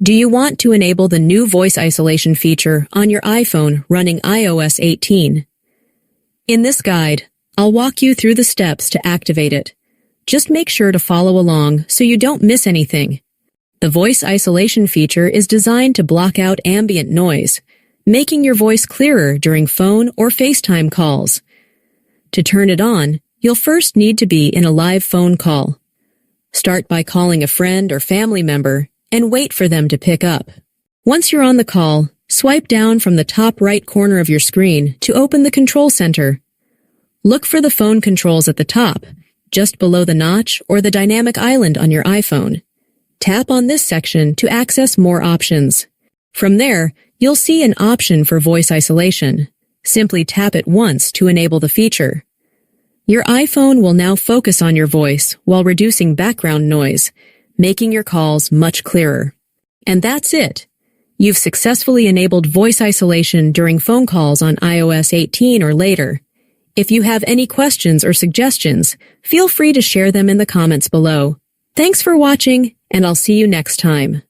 Do you want to enable the new voice isolation feature on your iPhone running iOS 18? In this guide, I'll walk you through the steps to activate it. Just make sure to follow along so you don't miss anything. The voice isolation feature is designed to block out ambient noise, making your voice clearer during phone or FaceTime calls. To turn it on, you'll first need to be in a live phone call. Start by calling a friend or family member and wait for them to pick up. Once you're on the call, swipe down from the top right corner of your screen to open the control center. Look for the phone controls at the top, just below the notch or the dynamic island on your iPhone. Tap on this section to access more options. From there, you'll see an option for voice isolation. Simply tap it once to enable the feature. Your iPhone will now focus on your voice while reducing background noise, making your calls much clearer. And that's it. You've successfully enabled voice isolation during phone calls on iOS 18 or later. If you have any questions or suggestions, feel free to share them in the comments below. Thanks for watching, and I'll see you next time.